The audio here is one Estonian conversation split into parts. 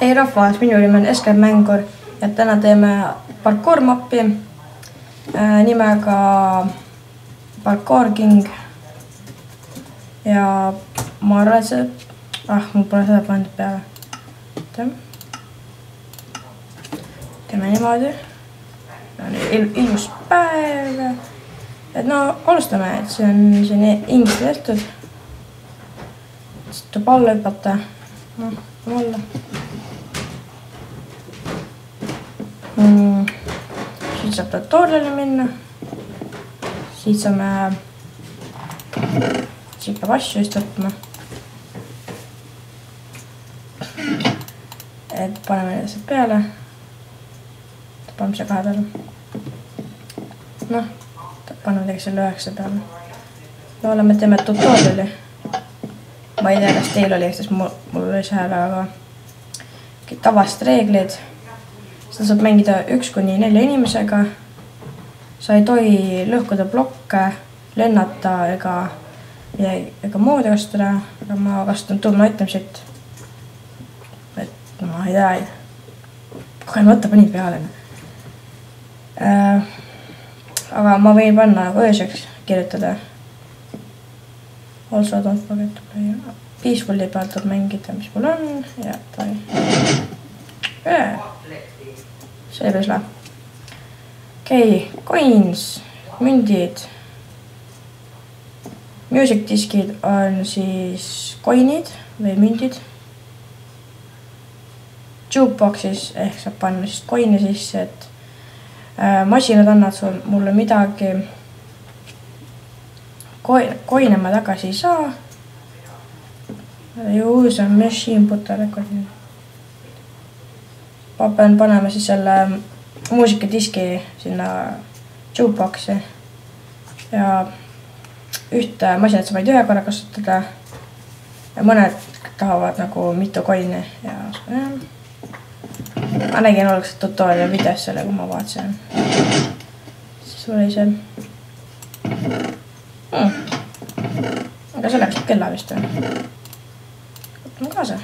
Hei rahvas, minu nimi on Esker Mängur ja täna teeme parkour-mappi nimega Parkour King. Ja ma arvan, et see... mul pole seda pandud peale. Teeme niimoodi. Ilus päev. Et no, alustame, et see on siin ingli tehtud. Siis tuleb alla hüpata. No, alla. Siit saab tutorialile minna. Siit saame... Siit peab asju just võtma. Et paneme need peale. Paneme see 2 peale. Noh, paneme midagi selle 9 peale. No oleme teeme tutoriali. Ma ei tea, kas teil oli, sest mul oli seal aga tavast reeglid. Seda saab mängida 1–4 inimesega. Sa ei tohi lõhkuda blokke, lennata ega muud kasutada. Aga ma kasutan tulma itemsit. Et ma ei tea. Kohe võtta pani peale. Aga ma võin panna ööseks kirjutada. Also don't forget to play. Peacefully pealt tuleb mängida, mis mul on. Ja tai. See oli läheb. Okei, coins, mündid. Music diskid on siis coinid või mündid. Jukeboxis ehk saab panna siis coini sisse, et masinad annavad mulle midagi. Coine ma tagasi ei saa. Use on machine put a record. Ma pean panema siis selle muusikadiski sinna jukeboxi. Ja ühte masinat sa võid ühe korra kasutada. Ja mõned tahavad nagu mitu coini. Ma nägin alguses tutoriali videos selle, kui ma vaatasin. Siis oli see. Aga see läks kella vist või? Võtame kaasa.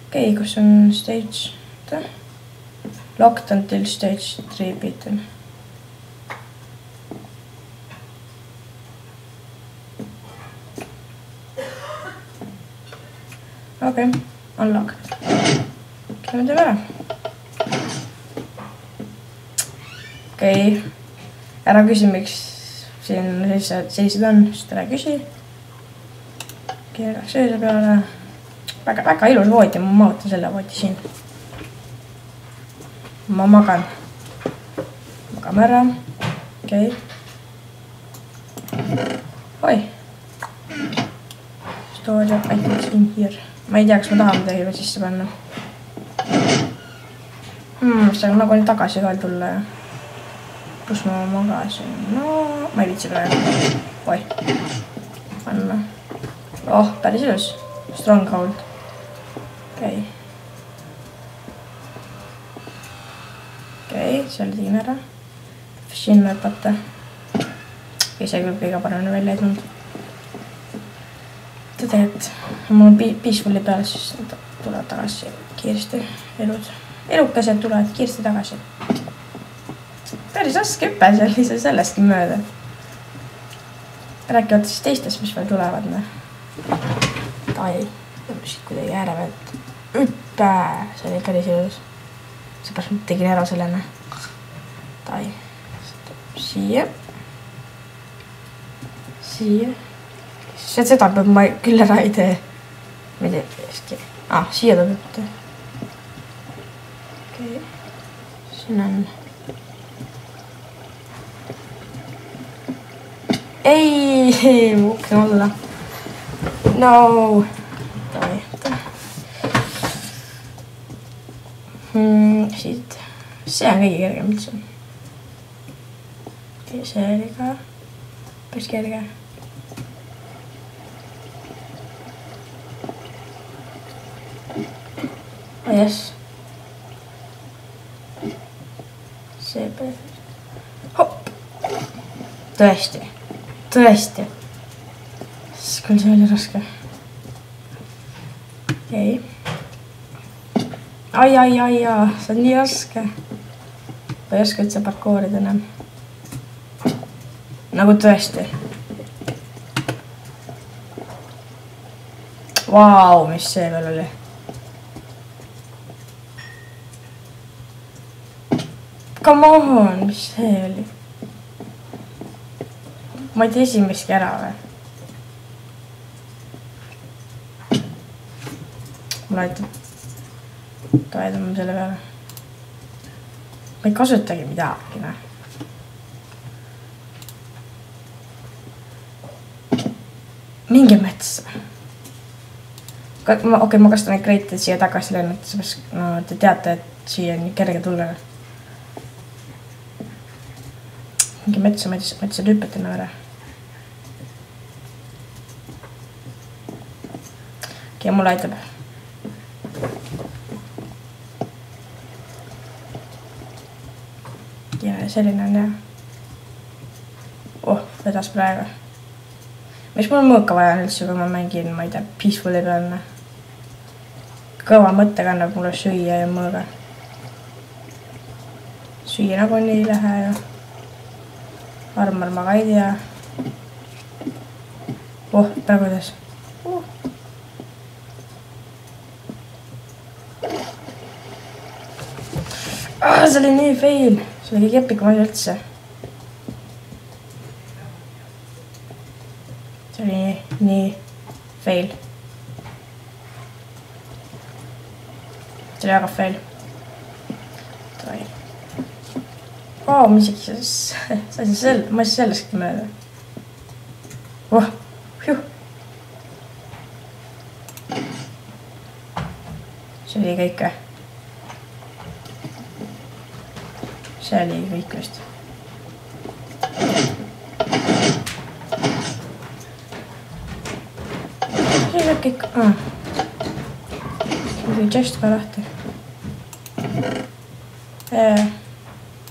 Okei, kus on stage? Locked until stage 3 beaten. Okei, unlocked. Käime teeme ära. Okei, ära küsi, miks siin sellised on, sest ära küsi. Keeraks ööse peale. Väga ilus voodi, ma mahutan selle voodi siin. Ma magan. Magame ära. Okei. Oi. Story of items in here. Ma ei tea, kas ma tahan midagi veel sisse panna. See on nagu nii tagasi ka tulla. Kus ma magasin? No, ma ei viitsi praegu. Oi. Panna. Oh, päris ilus. Stronghold. Okei. Okei, selle tegin ära. Sinna hüpata. See küll kõige paremini välja ei tulnud. Tegelikult, mul on peacefully peal, siis tulevad tagasi kiiresti elud. Elukesed tulevad kiiresti tagasi. Päris raske hüppe seal sellestki mööda. Rääkivad siis teistest, mis veel tulevad. Tai, siit kuidagi ääre pealt. Hüppe, see oli päris ilus. Seepärast ma tegin ära sellena. Tai, siia. Siia. Seda peab ma küll ära ei tee. Ma ei tee. Siia ta peab tee. Okei. Siin on... Ei, muhke olla. No. Siit. See on kõige kergem üldse. See oli ka päris kerge. Yes. See päris. Hopp. Tõesti. Tõesti. Küll see oli raske. Okei. ai, see on nii raske. Ma ei oska üldse parkoorida enam. Nagu tõesti. Vau, mis see veel oli? Come on, mis see oli? Ma ei tea esimestki ära või? Mulle aitab. Toedame selle peale. Ma ei kasutagi midagi, näe. Mingi metsa. Okei, ma kastan neid kreite siia tagasi lennata, sest te teate, et siia on nii kerge tulla. Mingi metsa, ma ei saa hüppet enne ära. Okei, mulle aitab. Ja selline on jah. Vedas praegu. Miks mul mõõka vaja on üldse, kui ma mängin, ma ei tea, Peaceful'i pealne. Kõva mõtte kannab mulle süüa ja mõõga. Süüa nagu nii ei lähe ja armar ma ka ei tea. Praegu kuidas. See oli nii fail. See oli kõige epikam asi üldse. See oli nii fail. See oli väga fail. Ma ei sellestki mööda. See oli kõik või? See oli kõik vist. See oli kõik. See oli just ka lahti.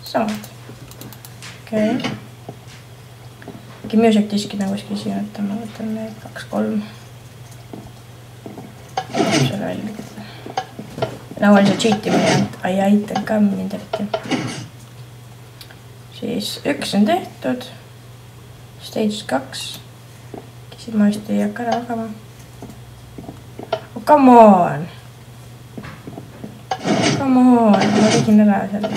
Samad. Okei. Mingi music diskid on kuskil siin, et ma võtan need 2-3. Selle välja. Tavaliselt cheatimine ei aita ka mind eriti. Siis 1 on tehtud. Stage 2. Kisid ma vist ei hakka ära lagama. Come on! Come on! Ma tegin ära selle.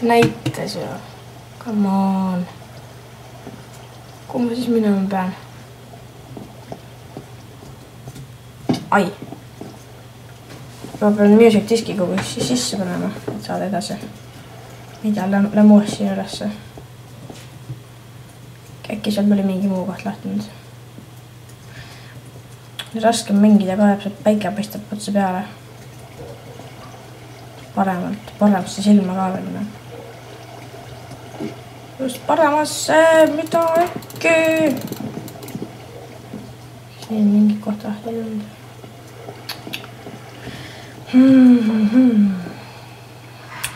Näitas ju. Come on. Kuhu ma siis minema pean? Ai. Ma pean music diski kogu sisse panema, et saada edasi. Mida lämuus siin ülesse. Äkki seal tuli mingi muu koht lahtinud. Raske mängida ka, et päike paistab otse peale. Paremasse silma ka veel. Just paremasse, mida äkki? Siin mingi koht lahti tulnud.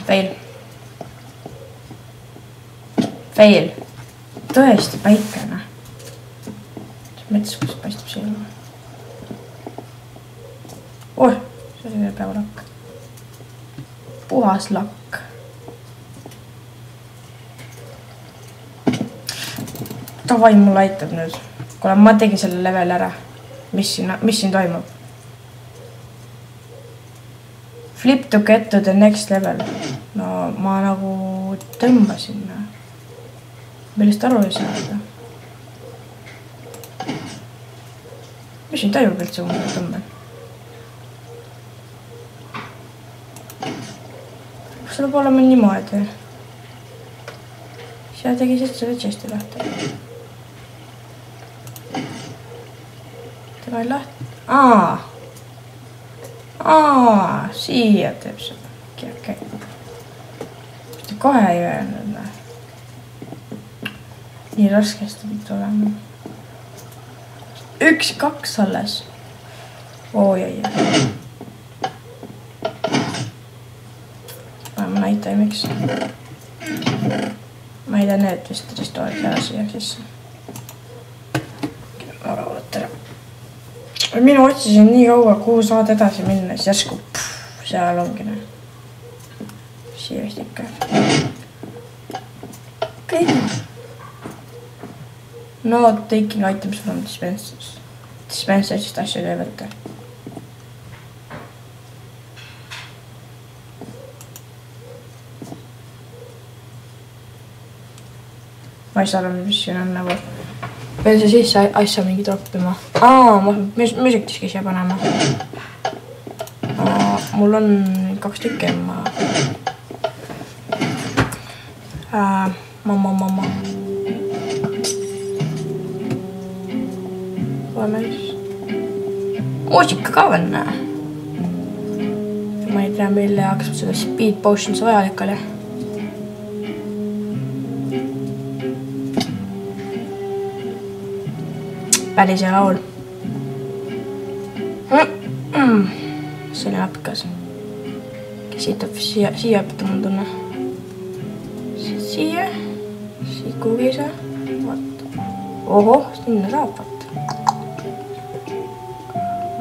Fail. Fail. Tõesti päikene. Mets, kus paistab silma. See oli veel peaaegu lakk. Puhas lakk. Tavai, mulle aitab nüüd. Kuule, ma tegin selle level ära. Mis siin toimub? Flip to get to the next level. No ma nagu tõmbasin. Millest aru ei saada. Mis siin toimub üldse, kui ma tõmban? Kas see peab olema niimoodi? Seal tegi selle chesti lahti. Tema ei lahti. Siia teeb seda. Okei. Mis ta kohe ei öelnud? Nii raskesti pidi olema. 1-2 alles. Oi. Ma näitan miks. Ma ei tea need vist restoorid ära siia sisse. Ära võtta. Mina otsisin nii kaua, kuhu saad edasi minna, siis järsku seal ongi näe. Siirest ikka. Okay. No taking items from dispensers. Dispensersist asju ei võtta. Ma ei saa aru, mis siin on nagu. Veel see sisse asja mingi troppima. Ma müsiktiski siia panema. Mul on 2 tükki. Mamma. Oleme siis. Muusika ka on. Ma ei tea, mille jaoks seda speed potions vajalik oli. Päris hea laul. See oli napikas. Kes hiitab siia õpeta mul tunne. Siia. Siit kuhugi ei saa. Vaata. Oho, sinna saab vaata.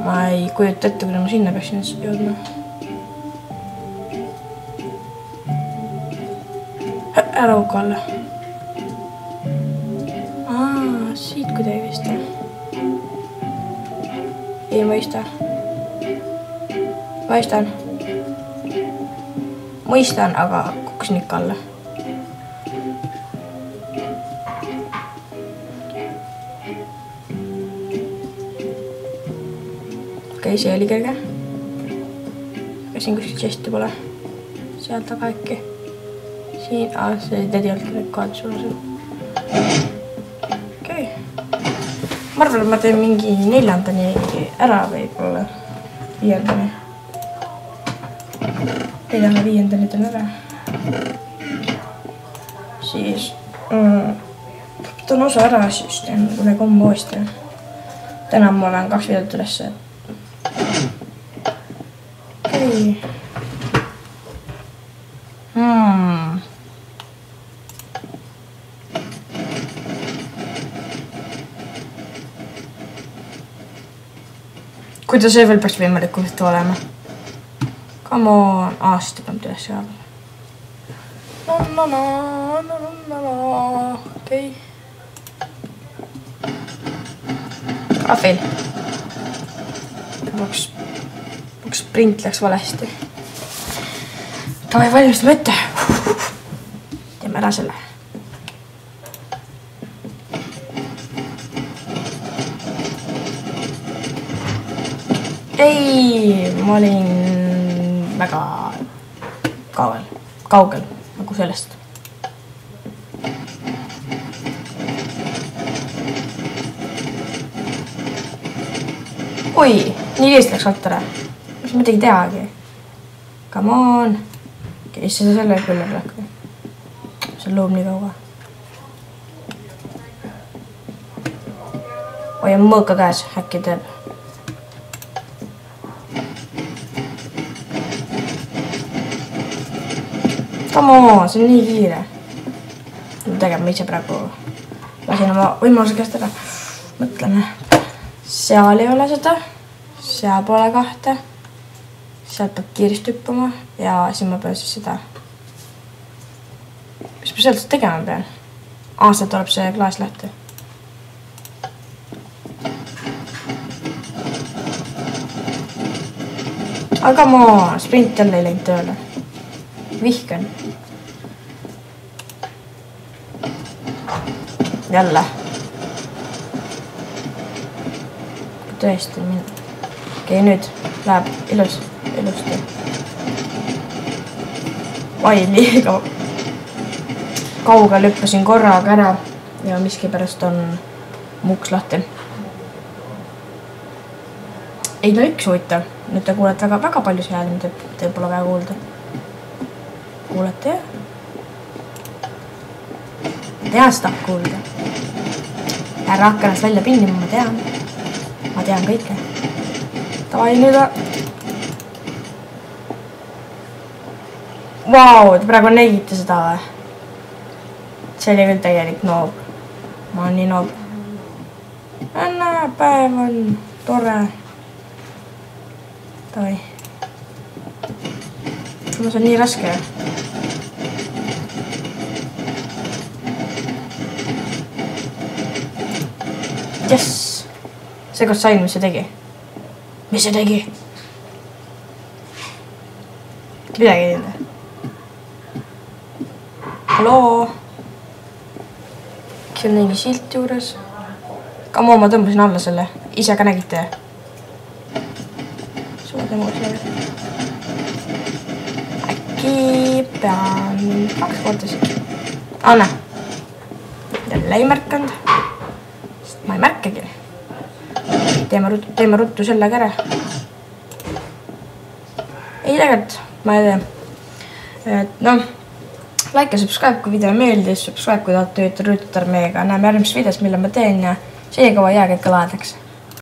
Ma ei kujuta ette, kui ma sinna peaksin jõudma. Ära uka alla. Siit kuidagi vist. Ei mõista. Mõistan, aga kukkusin ikka alla. Okei, see oli kerge. Aga siin kuskil chesti pole. Seal taga äkki. Siin, see tegelikult kohad sulle. Okei. Ma arvan, et ma teen mingi 4. ära võib-olla 5. 4. teen ära. Siis võtan osa ära, siis teen üle kombo uuesti. Täna ma olen 2 videot ülesse. Okei. Kuidas see veel peaks võimalikult olema? Come on. Sest ta peab üles jääb. Okei. Fail. Sprint läks valesti. Tavai valmistame ette. Teeme ära selle. Ei, ma olin väga kaugel nagu sellest. Oi, nii eest läks alt ära. Mis midagi tehagi. Come on. Kes seda selle küll läkku? See loob nii kaua. Oi, on mõõka käes, äkki teeb. Come on, see on nii kiire. Tegema ma ise praegu lasin oma võimaluse käest ära. Mõtleme. Seal ei ole seda. Seal pole 2. Sealt peab kiiresti hüppama. Ja siis ma pean siis seda. Mis ma sealt tegema pean? Sealt tuleb see klaas lahti. Aga ma sprint jälle ei läinud tööle. Vihkan. Jälle. Tõesti minna. Okei, nüüd läheb ilusti. Oi, liiga kaugel hüppasin korraga ära ja miskipärast on muuks lahti. Ei, no üks huvitav. Nüüd te kuulete väga palju seal, te pole väga kuulda. Kuulete jah? Tean seda kuulda. Ära hakka ennast välja pinnima, ma tean. Ma tean kõike. Tavai nüüd. Vau, te praegu nägite seda või? See oli küll täielik noob. Ma olen nii noob. Päev on tore. Davai. See on nii raske. Jess! See kas sain, mis see tegi? Mis see tegi? Midagi ei teinud. Halloo? See on mingi silt juures. Kammo, ma tõmbasin alla selle. Ise ka nägite. Suur tõmbus jälle. Äkki pean 2 korda siit. Anna. Jälle ei märkanud. Ma ei märkagi. Teeme ruttu sellega ära. Ei tegelikult, ma ei tea. Et noh, like ja subscribe, kui video meeldis, subscribe, kui tahate töötada rüütutarmeega. Näeme järgmises videos, mille ma teen ja senikaua jääge ikka lahedaks.